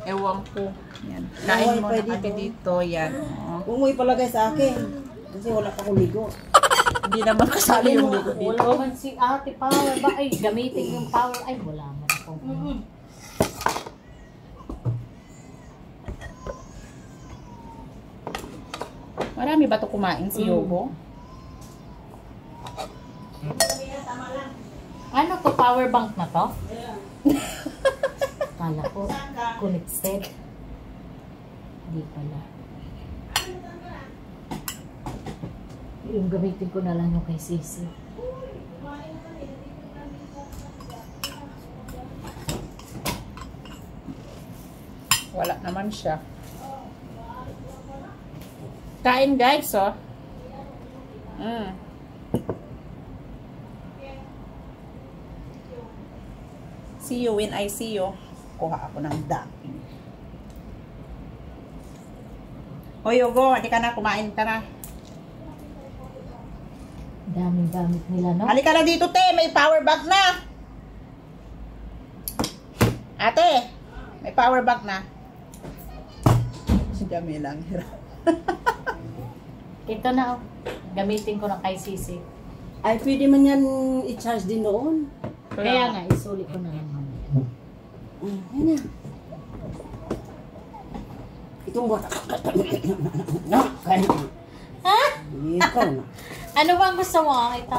Ewan ko. Yan. Kain mo na kami dito. Yan. Umuwi palagay sa akin. Kasi wala pa akong ligo. Hindi naman kasali yung ligo dito. Wala naman si ate power ba? Ay, gamitin yung power. Ay, wala man ako. Marami ba ito kumain si Yobo? Ano to? Power bank na to? Kala ko, connected. Hindi pala. Yung gamitin ko na lang yung kay Sisi. Wala naman siya. Kain guys, oh. See you when I see you. Kuha ako ng dami. O Yogo, hindi ka na kumain, tara. Daming gamit nila, no? Halika na dito, te. May power bank na. Ate, may power bank na. Si Jamie lang. Ito na, oh. Gamitin ko na kay Sisi. Ay, pwede man yan i-charge din doon. Kaya nga, isulit ko na lang. Yan na. Itong bata. No, kaya. Ha? Ikaw na. Ano bang gusto mo? Ito.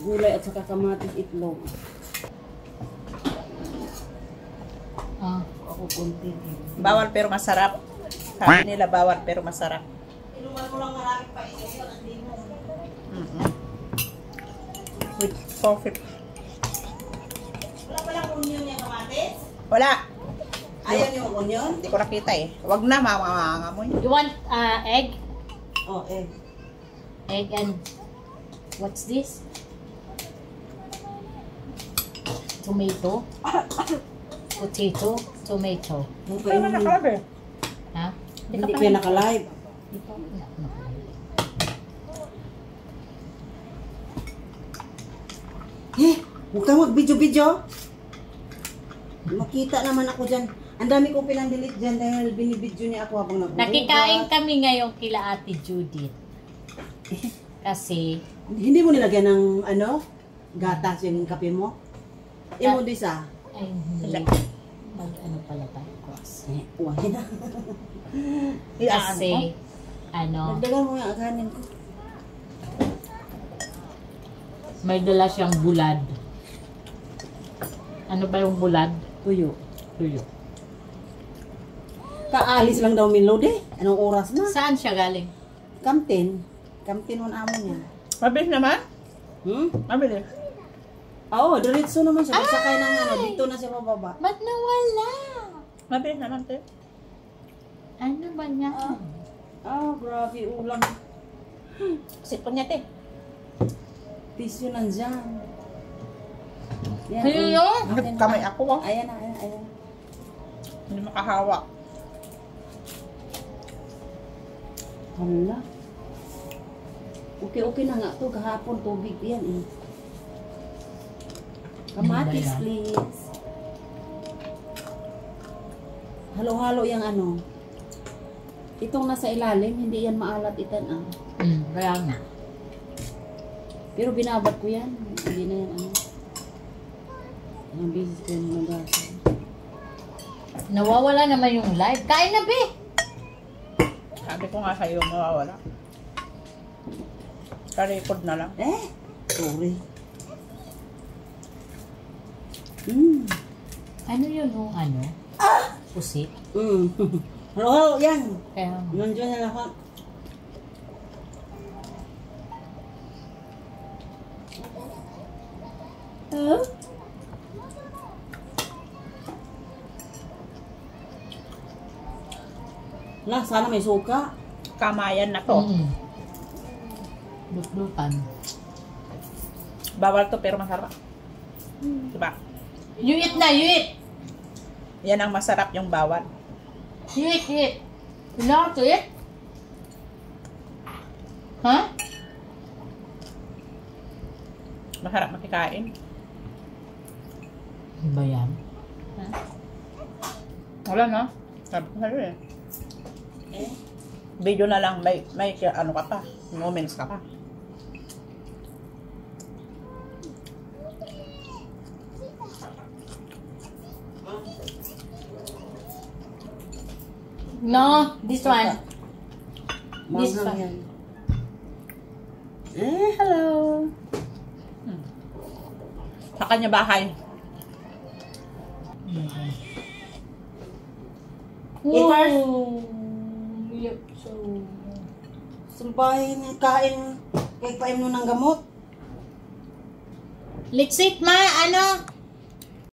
Gulay at saka kamatis itlog. Ako konti. Bawal pero masarap. Sabi nila bawal pero masarap. Inuman mo lang maraming pa ito. With coffee. Wala palang onion yung kamatis? Wala. Ayan yung onion? Hindi ko nakita eh. Wag na, mamangamoy. You want egg? Oh, egg. Egg and what's this? Tomato. Potato. Tomato. Hindi naman nakalabi. Ha? Hindi kayo naka-live. Dito. Huwag kang mag-video-video. Makita naman ako dyan. Ang dami ko pinang-delete dyan dahil binibidyo niya ako habang nag-uwi. Nakikain kami ngayon kila Ate Judith. Kasi Hindi mo nilagyan ng gatas yung kape mo? Imodisa. ay hindi. Mag-ano pala tayo cross. Huwag na. Kasi Nagdagan mo yung aganin ko. may dala siyang bulad. Ano ba yung bulad? Tuyo. Tuyo. Kaalis lang daw Melody. Anong oras na? Saan siya galing? Kamtin. Kamtin mo amo niya. Mabilis naman? Mabilis. Oo, diretso naman siya. Sakay ng dito na siya mababa. Ba't nawala? Mabilis naman, te. Ano ba niya? Grabe ulam. Sipon niya, te. Tissue nandyan. Yan, Hello? Nagkamay ako, oh. Ayan na, ayan. Hindi makahawak. Hala. Okay na nga to. Kahapon tubig yan eh. Kamatis, please. Halo-halo yung Itong nasa ilalim, hindi yan maalat itan Kaya nga. Pero binabat ko yan. Hindi na yan Ang business ko yung nagasa. Nawawala naman yung live. Kain na, be! Sabi ko nga sa'yo, mawawala. Ka-record na lang. Sorry. Ano yun yung pusit? Halo-halo yan. Kaya Nandiyan na lahat. Sana may suka. Kamayan na to. Dukdukan. Bawal to pero masarap. Diba? You eat na, you eat! Yan ang masarap yung bawal. You eat, you eat. You know how to eat? Huh? Masarap makikain. Ano ba yan? Huh? Wala na. Sabi ko sa'yo eh. Eh? Video na lang. May ano ka pa. Moments ka pa. No, this one. This Manghang one. yan. Hello. Sa kanya bahay. Wow. Sumpay ng kain kay paim no ng gamot. Let's eat, ma. Ano?